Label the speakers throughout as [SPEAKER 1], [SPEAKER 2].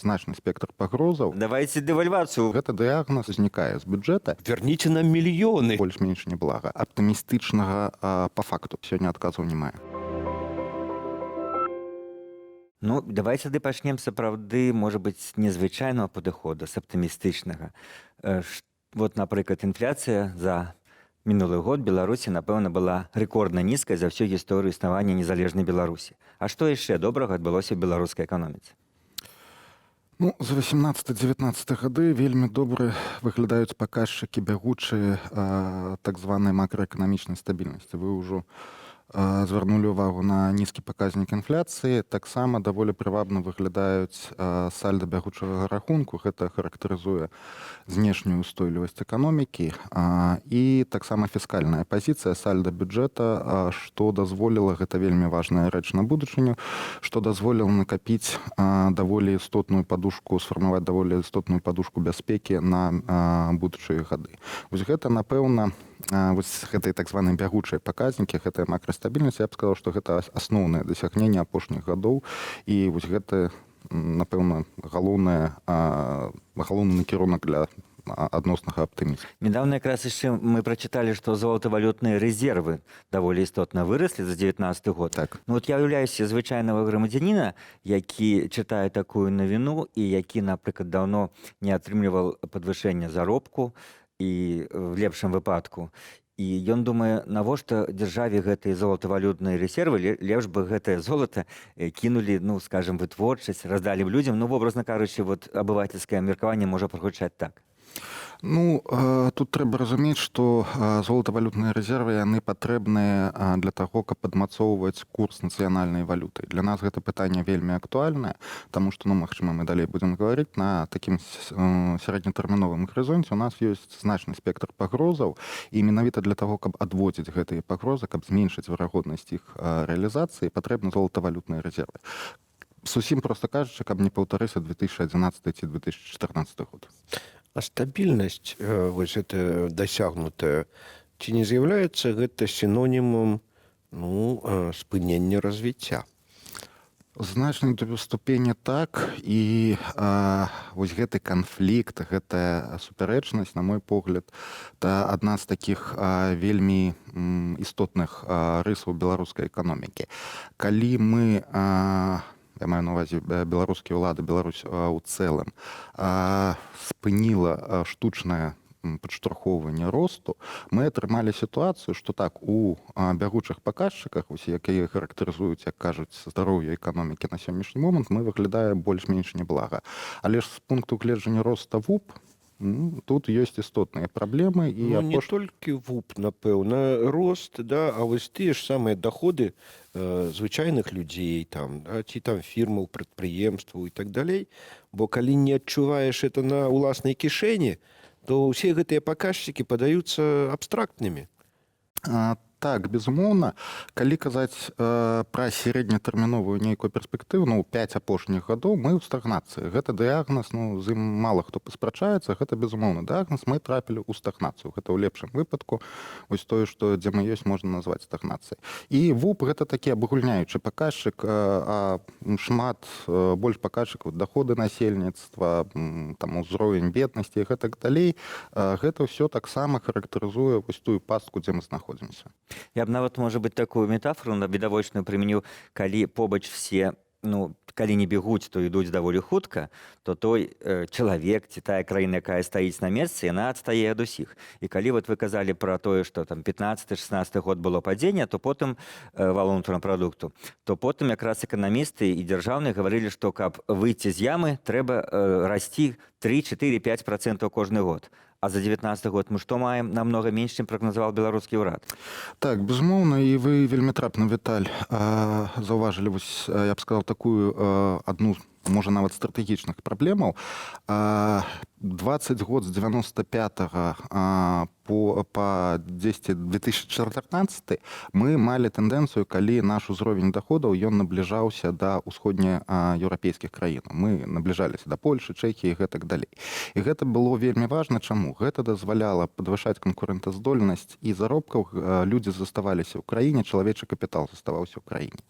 [SPEAKER 1] значны спектр пагрозаў.
[SPEAKER 2] Давайте дэвальвацыю.
[SPEAKER 1] Гэта дыягназ узнікае з бюджэта.
[SPEAKER 3] Верніце нам мільёны.
[SPEAKER 1] Больш-менш неблага. Аптымістычнага па факту сёння адказаў не мае.
[SPEAKER 2] Ну, давайте тады пачнем сапраўды, можа быць, незвычайнага падыходу, з аптымістычнага. Вот, напрыклад, інфляцыя за мінулы год Беларусі, напэўна, была рэкордна нізкай за ўсю гісторыю існавання незалежнай Беларусі. А што яшчэ добрага адбылося ў беларускай эканоміцы?
[SPEAKER 1] Ну, за 18-19 гады вельмі добра выглядаюць паказчыкі бягучыя так званай макраэканамічнай стабільнасці. Вы ўжо звярнулі ўвагу на нізкі паказнік інфляцыі. Таксама даволі прывабна выглядаюць сальда бягучага рахунку. Гэта характарызуе знешнюю устойлівасць эканомікі. І таксама фіскальная пазіцыя сальда бюджэта, што дазволіла, гэта вельмі важная рэч на будучыню, што дазволіла накапіць даволі істотную падушку, сфармаваць даволі істотную падушку бяспекі на будучыя гады. Вось гэта, напэўна, вось гэтыя так званыя бягучыя паказнікі, гэтая макрастабільнасць, я б сказаў, што гэта асноўнае дасягненне апошніх гадоў, і вось гэта, напэўна, галоўны накірунак для адноснага аптымізму.
[SPEAKER 2] Недавно якраз яшчэ мы прачыталі, што золатавалютныя рэзервы даволі істотна выраслі за 19 год.
[SPEAKER 1] Так.
[SPEAKER 2] Ну, от я уяўляюся звычайнага грамадзяніна, які чытае такую навіну і які, напрыклад, даўно не атрымліваў падвышэння заробку, і в лепшым выпадку. І ён думае, навошта дзяржаве гэтыя золатавалютныя рэзервы, лепш бы гэтае золата кінулі, ну, скажем, вытворчасць, раздалі б людзям. Ну, образна кажучы, вот абывацельскае меркаванне можа прагучаць так.
[SPEAKER 1] Ну, тут трэба разумець, што золатавалютныя рэзервы, яны патрэбныя для таго, каб падмацоўваць курс нацыянальнай валюты. Для нас гэта пытанне вельмі актуальнае, таму што, ну, магчыма, мы далей будзем гаварыць, на такім сярэднетэрміновым гарызонце у нас ёсць значны спектр пагрозаў, і менавіта для таго, каб адводзіць гэтыя пагрозы, каб зменшыць верагоднасць іх рэалізацыі, патрэбны золатавалютныя рэзервы. Зусім проста кажучы, каб не паўтарыся 2011 ці 2014 год.
[SPEAKER 3] А стабільнасць, вось гэта дасягнутая, ці не з'яўляецца гэта сінонімам, ну, спынення развіцця?
[SPEAKER 1] Значнай ступені так, і вось гэты канфлікт, гэтая супярэчнасць, на мой погляд, это адна з такіх вельмі істотных рысаў беларускай эканомікі. Калі мы, я маю на ўвазе беларускія ўлады, Беларусь у цэлым, спыніла штучнае падштурхоўванне росту, мы атрымалі сітуацыю, што так, у бягучых паказчыках, якія характарызуюць, як кажуць, здароўе эканомікі на сённяшні момант, мы выглядаем больш-менш неблага. Але ж з пункту гледжання роста ВУП, тут ёсць істотныя праблемы. І
[SPEAKER 3] не толькі ВУП, напэўна, рост, да, а вось тыя ж самыя даходы звычайных людзей, там, да, ці там фірмаў, прадпрыемстваў і так далей. Бо калі не адчуваеш это на ўласнай кішэні, то ўсе гэтыя паказчыкі падаюцца абстрактнымі.
[SPEAKER 1] Так, безумоўна, калі казаць пра сярэднетэрміновую нейкую перспектыву, ну, 5 апошніх гадоў мы ў стагнацыі. Гэта дыягназ, ну, з ім мала хто паспрачаецца, гэта безумоўны дыягназ, мы трапілі ў стагнацыю. Гэта ў лепшым выпадку, вось тое, што дзе мы ёсць, можна назваць стагнацыяй. І ВУП гэта такі абагульняючы паказчык, шмат больш паказчыкаў, даходы насельніцтва, там узровень беднасці і гэтак далей. Гэта ўсё таксама характарызуе вось тую пастку, дзе мы знаходзімся.
[SPEAKER 2] Я б нават, можа быць, такую метафору відавочную прымяніў, калі побач все, ну, калі не бегуць, то ідуць даволі хутка, то той чалавек ці тая краіна, якая стаіць на месцы, яна адстае ад усіх. І калі вот вы казалі пра тое, што там 15-16 год было падзенне, то потым валовага ўнутранага прадукту, то потым якраз эканамісты і дзяржаўныя гаварылі, што каб выйти з ямы, трэба расці 3-4-5% кожны год. А за 19 год мы што маем? Намнога менш, чым прагназаваў беларускі ўрад.
[SPEAKER 1] Так, безумоўна, і вы вельмі трапна, Віталь, заўважылі, вось, я б сказаў, такую адну, можа, нават стратэгічных праблемаў. 20 год з 95-го по 2014 мы малі тэндэнцыю, калі наш узровень даходаў, ён набліжаўся да ўсходнееўрапейскіх краін. Мы набліжаліся да Польшы, Чэхіі і гэтак далей. І гэта было вельмі важна. Чаму? Гэта дазваляла падвышаць канкурэнтаздольнасць і заробкаў. Людзі заставаліся ў краіне, чалавечы капітал заставаўся ў краіне.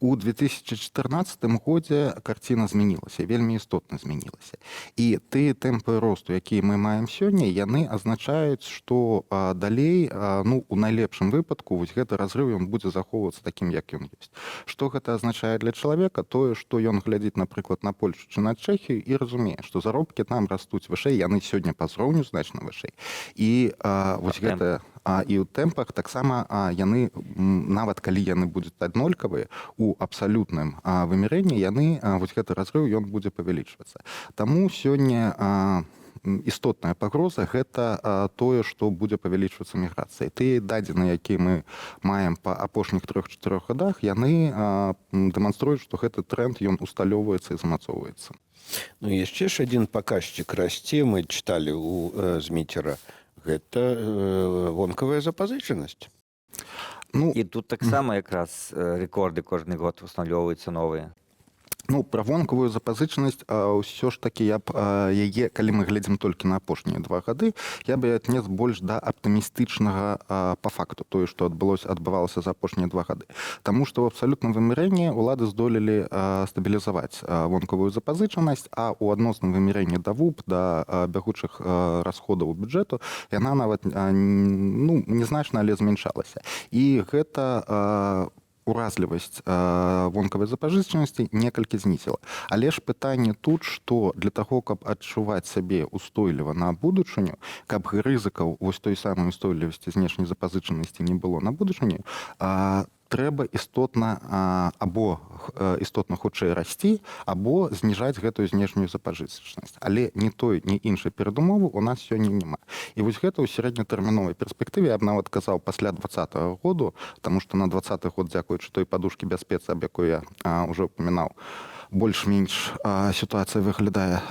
[SPEAKER 1] У 2014 годзе карціна змянілася, вельмі істотна змянілася. І тыя тэмпы росту, якія мы маем сёння, яны азначаюць, што далей, ну, у найлепшым выпадку вось гэты разрыв ён будзе захоўвацца такім, як ён ёсць. Што гэта азначае для чалавека? Тое, што ён глядзіць, напрыклад, на Польшу ці на Чэхію і разумее, што заробкі там растуць вышэй, яны сёння па зроўню значна вышэй. І вось гэта і ў тэмпах таксама яны, нават калі яны будуць аднолькавыя, у абсалютным вымярэнні яны, вось гэты разрыв ён будзе павялічвацца. Таму сёння істотная пагроза гэта тое, што будзе павялічвацца міграцыя. Тыя дадзеныя, якія мы маем па апошніх 3-4 гадах, яны дэманструюць, што гэты тренд ён усталёўваецца і замацоўваецца.
[SPEAKER 3] Ну, яшчэ ж адзін паказчык расце, мы чыталі ў Зміцера, гэта вонкавая запазычанасць.
[SPEAKER 1] Ну,
[SPEAKER 2] І тут таксама якраз рэкорды кожны год устанавліваюцца новыя.
[SPEAKER 1] Ну, пра вонкавую запазычанасць ўсё ж такі я б яе, калі мы глядзім толькі на апошнія 2 гады, я бы аднес больш да аптымістычнага па факту, тое, што адбывалася за апошнія 2 гады. Таму што ў абсалютным вымярэнні ўлады здолелі стабілізаваць вонкавую запазычанасць, а ў адносным вымярэнні да ВУП, да бягучых расходаў бюджэту, яна нават ну, незначна, але змяншалася. І гэта уразлівасць вонкавай запазычанасці некалькі знізіла. Але ж пытанне тут, што для таго, каб адчуваць сябе устойліва на будучыню, каб рызыкаў вось той самай устойлівасці знешняй запазычанасці не было на будучыню, трэба істотна або істотна хутчэй расці, або зніжаць гэтую знешнюю запазычанасць. Але ні той, ні іншай перадумовы ў нас сёння няма. І вось гэта ў сярэднетэрміновай перспектыве, я б нават казаў, пасля 2020 году, таму што на 2020 год, дзякуючы той падушкі бяспецы, аб якой я ўжо упамінаў, больш-менш сітуацыя выглядае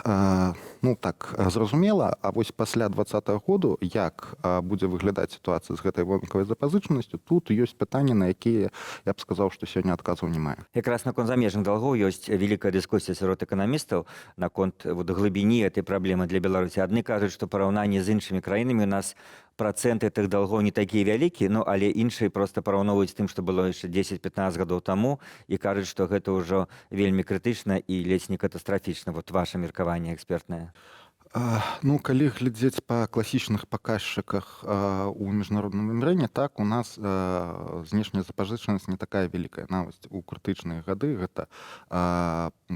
[SPEAKER 1] ну так зразумела, а вось пасля 2020 году як будзе выглядаць сітуацыя з гэтай вонкавай запазычанасцю, тут ёсць пытанні, на якія я б сказаў, што сёння адказаў не мае.
[SPEAKER 2] Якраз наконт замежных долгоў ёсць вялікая дыскусія сярод эканамістаў наконт глыбіні этой праблемы для Беларусі. Адны кажуць, што параўнанні з іншымі краінамі у нас працэнты тых долгоў не такія вялікія, ну але іншыя проста параўноўваюць тым, што было яшчэ 10-15 гадоў таму і кажуць, што гэта ўжо вельмі крытычна і ледзь не катастрафічна. Вот ваша меркаванне экспертнае.
[SPEAKER 1] Ну, калі глядзець па класічных паказчыках у міжнародным вымярэнні, так, у нас знешняя запазычанасць не такая вялікая. Нават у крытычныя гады, гэта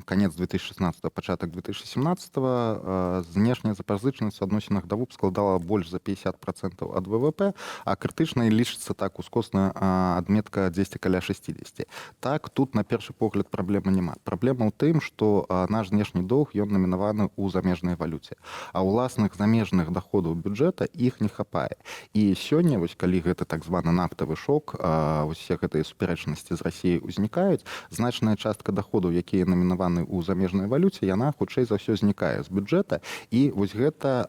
[SPEAKER 1] канец 2016, пачатак 2017, знешняя запазычанасць у адносінах да ВУП складала больш за 50% ад ВВП, а крытычнай лічыцца так ускосна адметка 10 каля 60. Так, тут на першы погляд праблемы няма. Праблема ў тым, што наш знешні доўг ён намінаваны ў замежнай валюце. А ўласных замежных даходаў бюджэта іх не хапае. І сёння, вось, калі гэта так званы нафтавы шок, усе гэтыя супярэчнасці з Расіяй узнікаюць, значная частка даходаў, якія намінаваны ў замежнай валюце, яна хутчэй за ўсё знікае з бюджэта. І вось гэта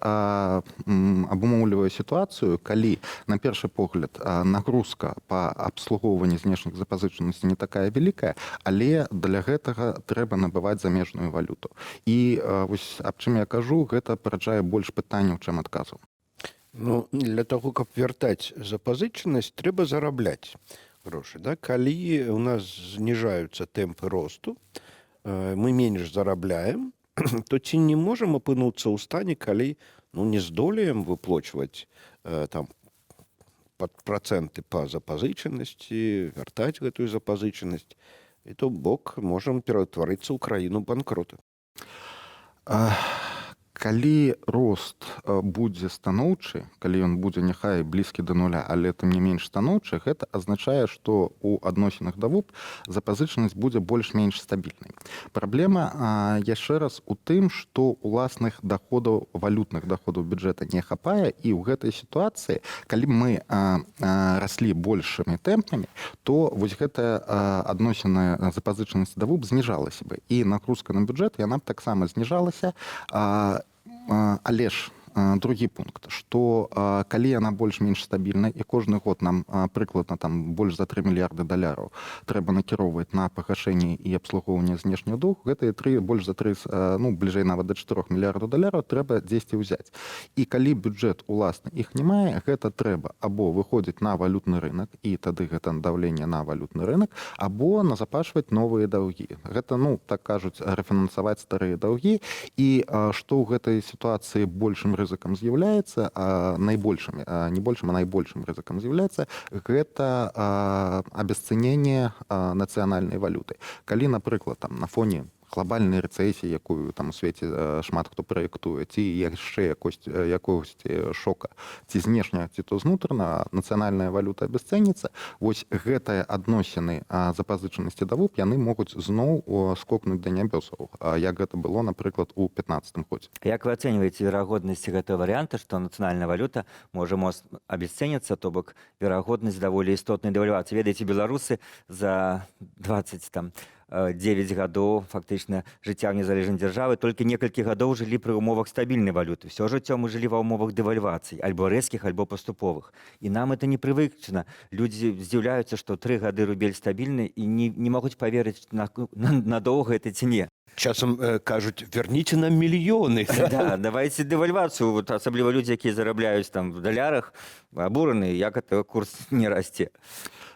[SPEAKER 1] абумоўлівае сітуацыю, калі на першы погляд нагрузка па абслугоўванні знешніх запазычанасцей не такая вялікая, але для гэтага трэба набываць замежную валюту. І вось аб чым я кажу, гэта параджае больш пытанняў, чым адказаў.
[SPEAKER 3] Ну, для таго, каб вяртаць запазычанасць, трэба зарабляць грошы. Да? Калі у нас зніжаюцца тэмпы росту, мы менш зарабляем, то ці не можам апынуцца ў стане, калі не здолеем выплачваць там працэнты па запазычанасці, вяртаць гэтую запазычанасць, і то бок можам ператварыцца ў краіну банкрота.
[SPEAKER 1] Калі рост будзе станоўчы, калі ён будзе няхай блізкі да нуля, але тым не менш станоўчы, гэта азначае, што ў адносінах да ВУП запазычанасць будзе больш-менш стабільнай. Праблема яшчэ раз у тым, што уласных даходаў, валютных даходаў бюджэта не хапае, і ў гэтай сітуацыі, калі мы раслі большымі тэмпамі, то вось гэтая адносіная запазычанасць да ВУП зніжалася бы. І нагрузка на бюджэт, яна б таксама зніжалася, але ж другі пункт, што калі яна больш-менш стабільна і кожны год нам прыкладна там больш за 3 мільярды даляраў трэба накіроўваць на пагашэнне і абслугоўванне знешняга доўгу, гэтыя больш за 3, ну бліжэй нават да 4 мільярдаў даляраў трэба дзесьці ўзяць. І калі бюджэт уласны іх не мае, гэта трэба або выходзіць на валютны рынок, і тады гэта даўленне на валютны рынок, або назапашваць новыя даўгі. Гэта, ну так кажуць, рэфінансаваць старыя даўгі. І што ў гэтай сітуацыі большым рызыкам з'яўляецца, найбольшым, не большым, а найбольшым рызыкам з'яўляецца, гэта абясцэненне нацыянальнай валюты. Калі, напрыклад, там, на фоне глобальнай рэцэсіі, якую там у свеце шмат хто праектуе, ці яшчэ якогосьці шока, ці знешня, ці то знутрана, нацыянальная валюта абясцэніцца, вось гэтыя адносіны запазычанасці да ВУП, яны могуць зноў скокнуць да нябёсаў, як гэта было, напрыклад, у 2015 годзе.
[SPEAKER 2] Як вы ацэньваеце верагоднасць гэтага варыянта, што нацыянальная валюта можа моцна абясцэніцца, то бок верагоднасць даволі істотнай дэвальвацыі? Ведаеце, беларусы за 29 гадоў фактычна жыцця ў незалежнай дзяржавы толькі некалькі гадоў жылі пры умовах стабільнай валюты. Всё жыццё мы жылі ва ўмовах дэвальвацый, альбо рэзкіх, альбо паступовых. І нам это не прывычна. Людзі здзіўляюцца, што 3 гады рубель стабільны і не могуць паверыць, надоўга это ці не.
[SPEAKER 3] Часам кажуць, верніце нам мільёны.
[SPEAKER 2] Да, давайте дэвальвацыю. Вот, асабліва людзі, якія зарабляюць там в далярах, абураны, як это курс не расце.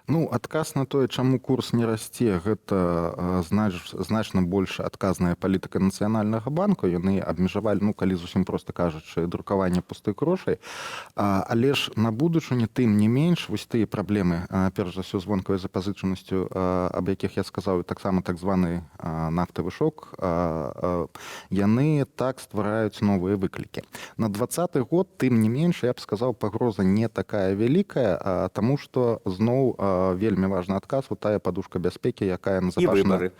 [SPEAKER 1] Ну, адказ на тое, чаму курс не расце, гэта значна больш адказная палітыка нацыянальнага банку. Яны абмежавалі, ну, калі зусім проста кажучы, друкаванне пустых грошай. Але ж на будучыню, тым не менш, вось тыя праблемы, перш за ўсё, з вонкавай запазычанасцю, аб якіх я сказаў, таксама так званы нафтавы шок, яны так ствараюць новыя выклікі. На 2020 год, тым не менш, я б сказаў, пагроза не такая вялікая, таму што зноў вельмі важны адказ, вот тая падушка бяспекі, якая назапашана...
[SPEAKER 2] І выбары.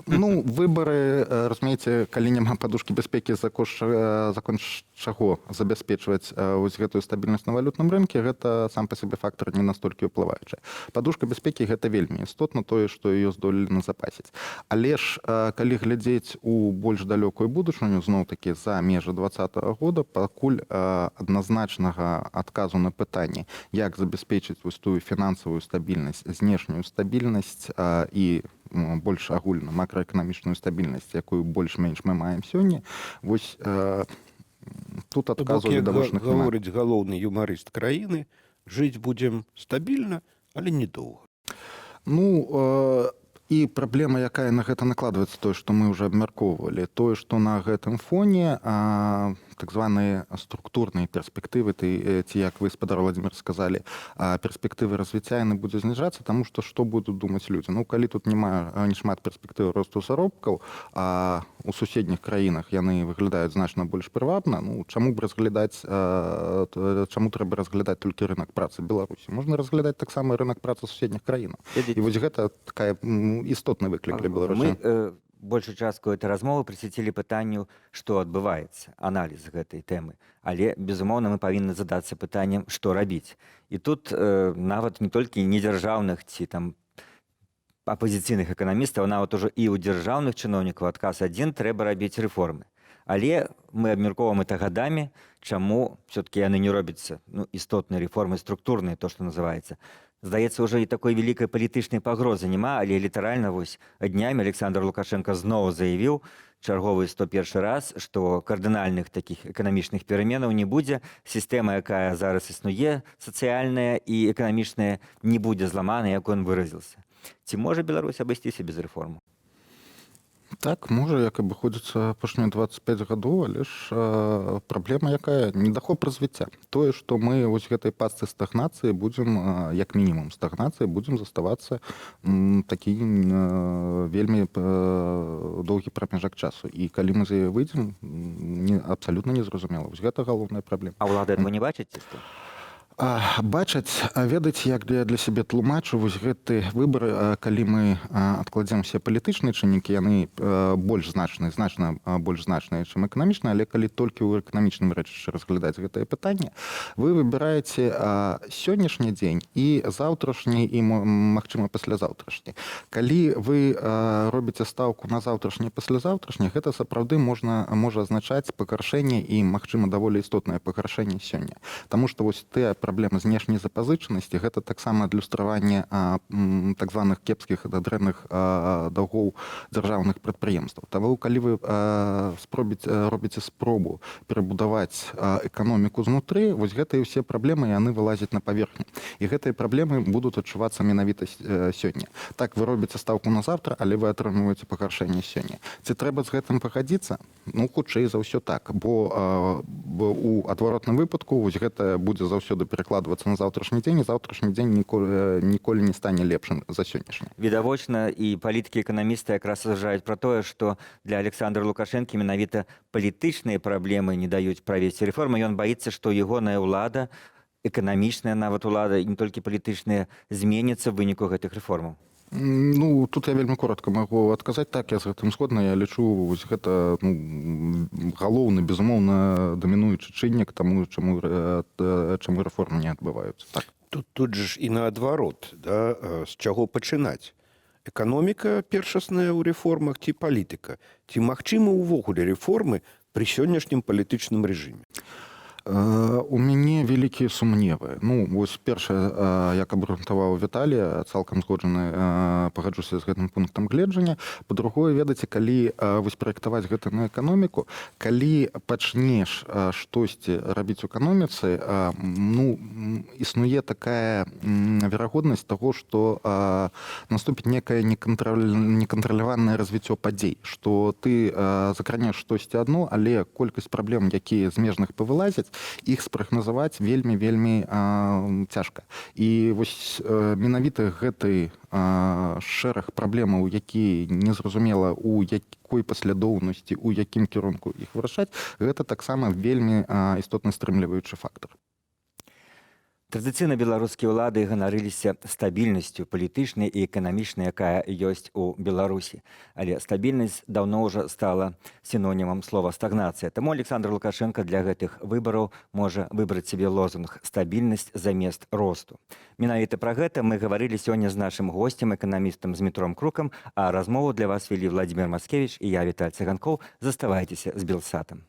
[SPEAKER 1] Ну, выбары, разумееце, калі няма падушкі бяспекі, за кошт чаго забяспечваць вось гэтую стабільнасць на валютным рынке, гэта сам па сабе фактор не настолькі ўплываючы. Падушка бяспекі гэта вельмі істотна тое, што ее здолелі назапасіць. Але ж, калі глядзець у больш далёкую будучыню, зноў-такі за межы 2020 года, пакуль адназначнага адказу на пытанне, як забяспечыць вось тую фінансавую стабільнасць, знешнюю стабільнасць і больш агульна макраэканамічную стабільнасць, якую больш-менш мы маем сёння, вось тут адказу відавочных няма.
[SPEAKER 3] Гаворыць галоўны юмарыст краіны, жыць будзем стабільна, але недоўга.
[SPEAKER 1] Ну, і праблема, якая на гэта накладваецца, тое, што мы ўжо абмяркоўвалі, тое, што на гэтым фоне так званыя структурныя перспектывы, ці, як вы, спадар Владимир, сказалі, перспектывы развіцця яны будзе зніжацца, таму што будуць думаць людзі? Ну, калі тут няма не шмат перспектыў росту заробкаў, а у суседніх краінах яны выглядаюць значна больш прывабна, ну, чаму трэба разглядаць толькі рынок працы Беларусі? Можна разглядаць таксама рынок працы суседніх краінаў. І вось гэта такая істотны выклік для Беларусі.
[SPEAKER 2] Мы большую частку этой размовы прысвяцілі пытанню, што адбываецца, аналіз гэтай тэмы. Але, безумоўна, мы павінны задацца пытаннем, што рабіць. І тут нават не толькі недзяржаўных ці там апазіцыйных эканамістаў, нават ужо і ў дзяржаўных чыноўнікаў адказ адзін: трэба рабіць рэформы. Але мы абмяркоўваем это гадамі, чаму все-таки яны не робяцца, ну, істотныя рэформы, структурныя, то, што называецца. Здаецца, ўжо і такой вялікай палітычнай пагрозы няма, але літаральна вось днямі Александр Лукашенко зноў заявіў чарговы 101 раз, што кардынальных такіх эканамічных пераменаў не будзе. Сістэма, якая зараз існуе, сацыяльная і эканамічная, не будзе зламана, як ён выразіўся. Ці можа Беларусь абысціся без рэформаў?
[SPEAKER 1] Так, можа, як абыходзіцца апошнія 25 гадоў, але ж праблема якая? Недахоп развіцця. Тое, што мы вось гэтай пастцы стагнацыі будзем, як мінімум стагнацыі, будзем заставацца такі вельмі доўгі прамежак часу. І калі мы з яе выйдзем, абсалютна незразумела. Вось гэта галоўная праблема.
[SPEAKER 2] А ўлады этого не бачаць?
[SPEAKER 1] Бачаць, ведаць, як для сябе тлумачу вось гэты выбар, калі мы адкладзем усе палітычныя чыннікі, яны больш значныя, значна больш значныя, чым эканамічныя, але калі толькі ў эканамічным рэчышчы разглядаць гэтае пытанне, вы выбіраеце сённяшні дзень і заўтрашні, і, магчыма, паслязаўтрашні. Калі вы робіце стаўку на заўтрашні і паслязаўтрашні, гэта сапраўды можа азначаць пагаршэнне і, магчыма, даволі істотнае пагаршэнне сёння. Таму што вось тыя праблемы знешняй запазычанасці, гэта таксама адлюстраванне так званых кепскіх да дрэнных даўгоў дзяржаўных прадпрыемстваў. Таму, калі вы робіце спробу перабудаваць эканоміку знутры, вось гэтыя ўсе праблемы, яны вылазяць на паверхню. І гэтыя праблемы будуць адчувацца менавіта сёння. Так, вы робіце стаўку на заўтра, але вы атрымліваеце пагаршэнне сёння. Ці трэба з гэтым пагадзіцца? Ну, хутчэй за ўсё так, бо у адваротным выпадку вось гэта будзе заўсёды перакладвацца на заўтрашні дзень, і заўтрашні дзень ніколі не стане лепшым за сённяшні.
[SPEAKER 2] Відавочна, і палітыкі эканамісты якраз сажаюць пра тое, што для Александра Лукашэнкі менавіта палітычныя праблемы не даюць правесці рэформы. Ён баіцца, што ягоная ўлада, эканамічная нават улада, і не толькі палітычная, зменіцца ў выніку гэтых рэформаў.
[SPEAKER 1] Ну, тут я вельмі коротка магу адказаць. Так, я з гэтым згодна. Я лічу, вось гэта галоўны, безумоўна, дамінуючы чыннік таму, чаму рэформы не адбываюцца. Так.
[SPEAKER 3] Тут же ж і наадварот, да, з чаго пачынаць? Эканоміка першасная ў рэформах ці палітыка? Ці магчымы ўвогуле рэформы пры сённяшнім палітычным рэжыме?
[SPEAKER 1] У мяне вялікія сумневы. Ну, вось першае, як абгрунтаваў Віталій, цалкам згоджаны, пагаджуся з гэтым пунктам гледжання. Па-другое, ведаеце, калі вось праектаваць гэта на эканоміку, калі пачнеш штосьці рабіць у эканоміцы, ну, існуе такая верагоднасць таго, што наступіць некае некантраляванае развіццё падзей, што ты закранеш штосьці адно, але колькасць праблем, якія з межных павылазяць, іх спрагназаваць вельмі цяжка. І вось менавіта гэты шэраг праблемаў, які незразумела у якой паслядоўнасці, у якім кірунку іх вырашаць, гэта таксама вельмі істотны стрымліваючы фактар.
[SPEAKER 2] Традыцыйна беларускія ўлады ганарыліся стабільнасцю палітычнай і эканамічнай, якая ёсць у Беларусі. Але стабільнасць даўно ўжо стала сінонімам слова стагнацыя. Таму Александр Лукашенко для гэтых выбараў можа выбраць сабе лозунг «Стабільнасць замест росту». Менавіта пра гэта мы гаварылі сёння з нашым госцем, эканамістам Змітром Крукам, а размову для вас вялі Владзімір Мацкевіч і я, Віталь Цыганкоў. Заставайцеся з Белсатам.